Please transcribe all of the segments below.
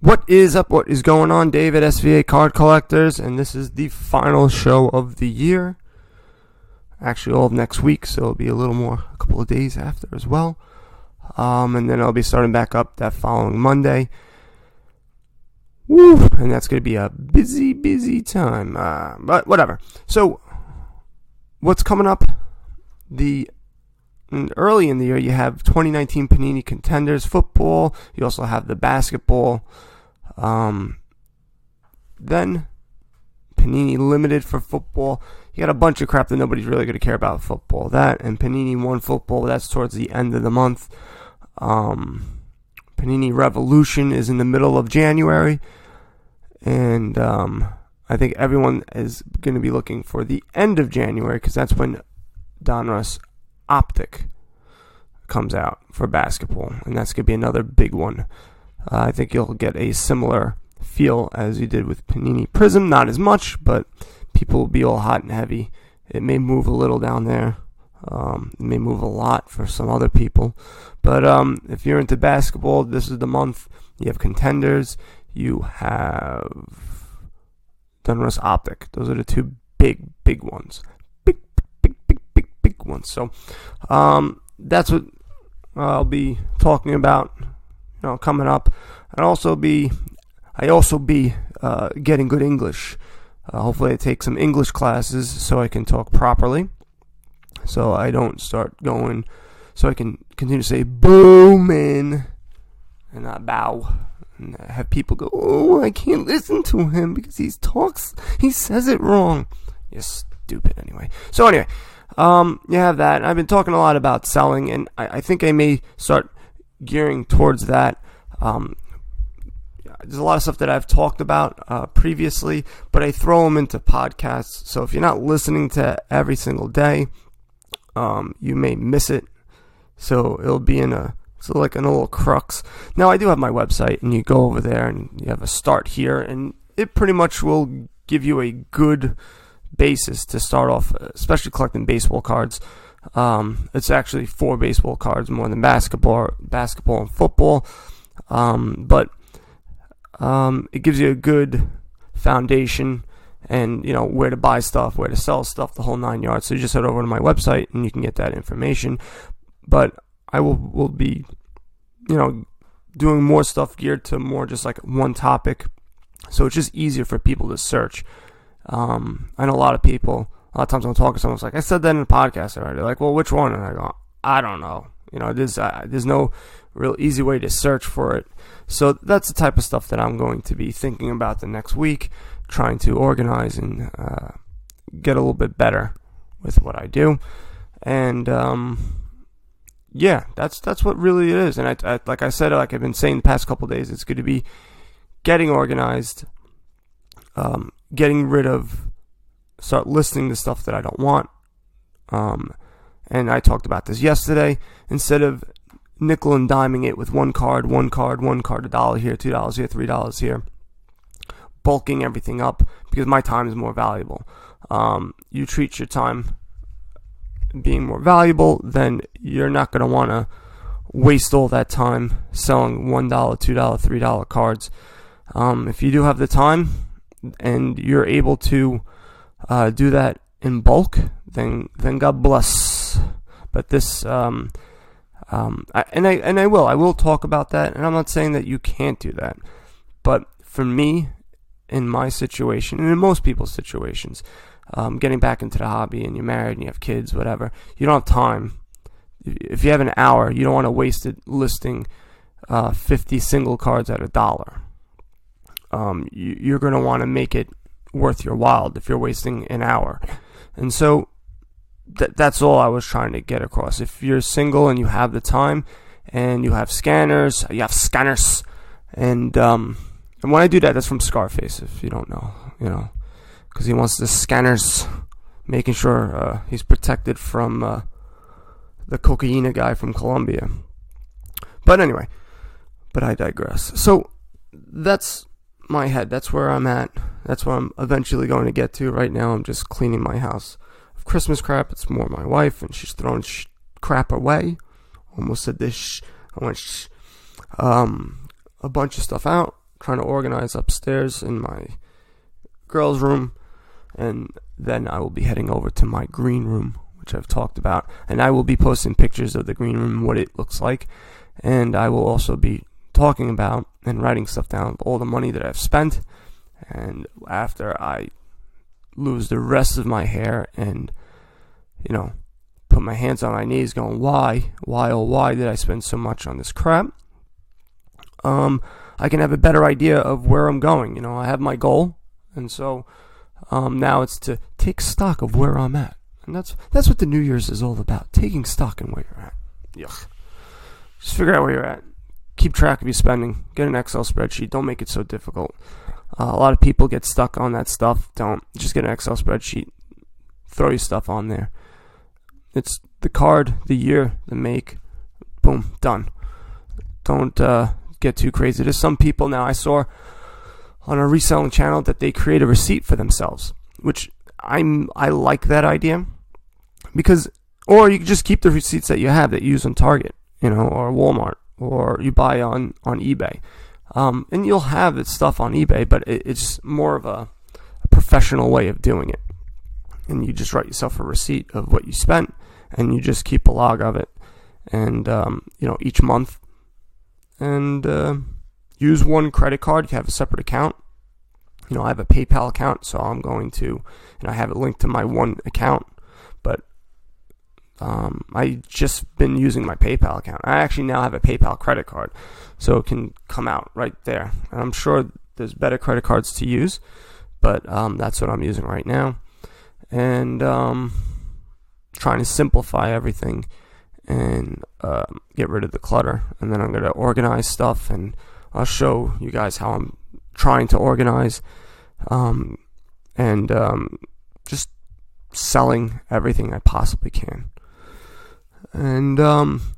What is up? What is going on? David, SVA Card Collectors, and this is the final show of the year. Actually, all of next week, so it'll be a couple of days after as well. And then I'll be starting back up that following Monday. Woo! And that's going to be a busy time. But whatever. So, what's coming up? Early in the year, you have 2019 Panini Contenders football. You also have the basketball. Then Panini Limited for football. You got a bunch of crap that nobody's really going to care about football. That and Panini One football. That's towards the end of the month. Panini Revolution is in the middle of January. And I think everyone is going to be looking for the end of January because that's when Donruss Optic comes out for basketball, and that's going to be another big one. I think you'll get a similar feel as you did with Panini Prism, not as much, but people will be all hot and heavy. It may move a little down there. It may move a lot for some other people, but if you're into basketball, this is the month. You have Contenders, you have Donruss Optic. Those are the two big ones. Big ones. So that's what I'll be talking about, coming up. I also be getting good English. Hopefully I take some English classes so I can talk properly, so I don't start going, so I can continue to say booming and not bow, and have people go, oh, I can't listen to him because he says it wrong. You're stupid anyway. So anyway, you have that. I've been talking a lot about selling, and I think I may start gearing towards that. There's a lot of stuff that I've talked about previously, but I throw them into podcasts. So if you're not listening to every single day, you may miss it. So it'll be like a little crux. Now I do have my website, and you go over there and you have a start here, and it pretty much will give you a good basis to start off, especially collecting baseball cards. It's actually 4 baseball cards more than basketball and football, but it gives you a good foundation, and where to buy stuff, where to sell stuff, the whole 9 yards. So you just head over to my website and you can get that information. But I will be doing more stuff geared to more just like one topic, so it's just easier for people to search. I know a lot of times I'm talking to someone, it's like, I said that in the podcast already. They're like, well, which one? And I go, I don't know. There's no real easy way to search for it. So that's the type of stuff that I'm going to be thinking about the next week, trying to organize and get a little bit better with what I do. And yeah, that's what really it is. And I like I said, like I've been saying the past couple of days, it's going to be getting organized, getting rid of, start listing the stuff that I don't want. And I talked about this yesterday. Instead of nickel and diming it with one card, $1 here, $2 here, $3 here, bulking everything up, because my time is more valuable. You treat your time being more valuable, then you're not going to want to waste all that time selling $1, $2, $3 cards. If you do have the time and you're able to do that in bulk, then God bless. But this, I will talk about that, and I'm not saying that you can't do that. But for me, in my situation, and in most people's situations, getting back into the hobby, and you're married and you have kids, whatever, you don't have time. If you have an hour, you don't want to waste it listing 50 single cards at $1. You're going to want to make it worth your while if you're wasting an hour. And so that's all I was trying to get across. If you're single and you have the time and you have scanners, and when I do that, that's from Scarface, if you don't know, because he wants the scanners, making sure he's protected from the cocaine guy from Colombia. But anyway, I digress. So that's my head. That's where I'm at. That's where I'm eventually going to get to. Right now, I'm just cleaning my house of Christmas crap. It's more my wife, and she's throwing crap away. Almost said this. I went a bunch of stuff out, trying to organize upstairs in my girls' room, and then I will be heading over to my green room, which I've talked about, and I will be posting pictures of the green room, what it looks like, and I will also be talking about and writing stuff down, all the money that I've spent, and after I lose the rest of my hair and, put my hands on my knees going, why, oh why did I spend so much on this crap, I can have a better idea of where I'm going. I have my goal, and so now it's to take stock of where I'm at. And that's what the New Year's is all about, taking stock in where you're at. Yuck. Just figure out where you're at. Keep track of your spending. Get an Excel spreadsheet. Don't make it so difficult. A lot of people get stuck on that stuff. Don't. Just get an Excel spreadsheet. Throw your stuff on there. It's the card, the year, the make. Boom. Done. Don't get too crazy. There's some people now I saw on a reselling channel that they create a receipt for themselves, which I like that idea, because, or you can just keep the receipts that you have that you use on Target, or Walmart, or you buy on eBay, and you'll have this stuff on eBay, but it's more of a professional way of doing it, and you just write yourself a receipt of what you spent, and you just keep a log of it, and each month, and use one credit card. You have a separate account. I have a PayPal account, so I'm going to, and I have it linked to my one account, but I just been using my PayPal account. I actually now have a PayPal credit card, so it can come out right there. And I'm sure there's better credit cards to use, but that's what I'm using right now, and trying to simplify everything and get rid of the clutter. And then I'm going to organize stuff, and I'll show you guys how I'm trying to organize, and just selling everything I possibly can. And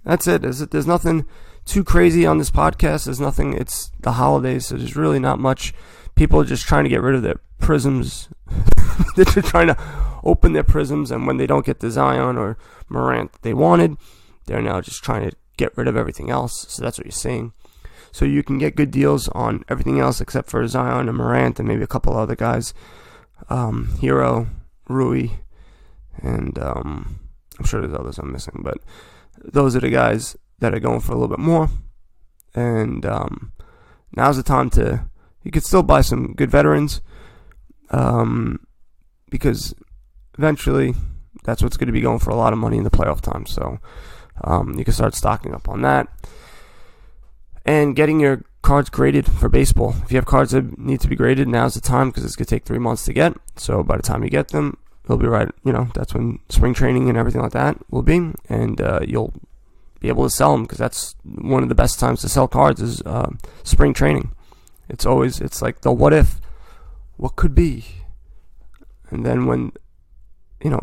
that's it. There's nothing too crazy on this podcast. There's nothing. It's the holidays, so there's really not much. People are just trying to get rid of their prisms. They're just trying to open their prisms, and when they don't get the Zion or Morant that they wanted, they're now just trying to get rid of everything else. So that's what you're seeing. So you can get good deals on everything else except for Zion and Morant and maybe a couple other guys. Hero, Rui, and I'm sure there's others I'm missing, but those are the guys that are going for a little bit more. And now's the time you could still buy some good veterans, because eventually that's what's going to be going for a lot of money in the playoff time. So you can start stocking up on that. And getting your cards graded for baseball. If you have cards that need to be graded, now's the time, because it's going to take 3 months to get. So by the time you get them, it'll be right. That's when spring training and everything like that will be. And you'll be able to sell them, because that's one of the best times to sell cards is spring training. It's like the what if, what could be. And then when,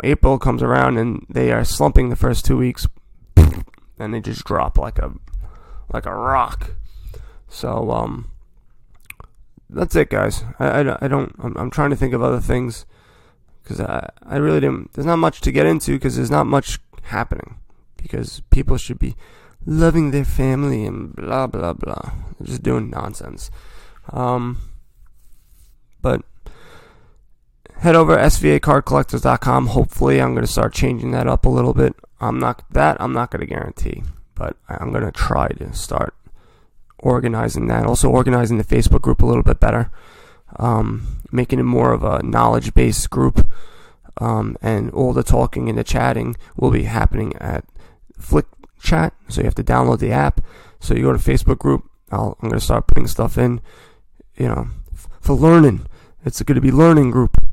April comes around and they are slumping the first 2 weeks, and they just drop like a rock. So that's it, guys. I'm trying to think of other things, because I really didn't. There's not much to get into, because there's not much happening, because people should be loving their family and blah blah blah. They're just doing nonsense. But head over to svacardcollectors.com. Hopefully I'm going to start changing that up a little bit. I'm not going to guarantee, but I'm going to try to start organizing that. Also organizing the Facebook group a little bit better, making it more of a knowledge-based group, and all the talking and the chatting will be happening at Flick Chat, so you have to download the app. So you go to Facebook group, I'm going to start putting stuff in, for learning. It's going to be learning group,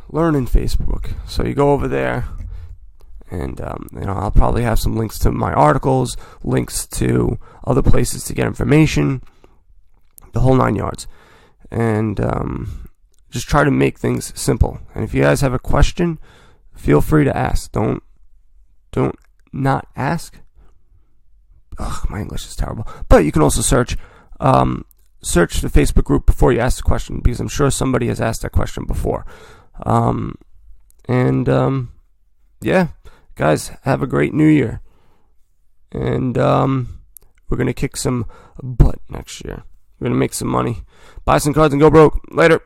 learning Facebook. So you go over there, and I'll probably have some links to my articles, links to other places to get information, the whole 9 yards, and just try to make things simple. And if you guys have a question, feel free to ask. Don't not ask. Ugh, my English is terrible. But you can also search the Facebook group before you ask the question, because I'm sure somebody has asked that question before. Yeah, guys, have a great New Year. And we're going to kick some butt next year. You're going to make some money. Buy some cards and go broke. Later.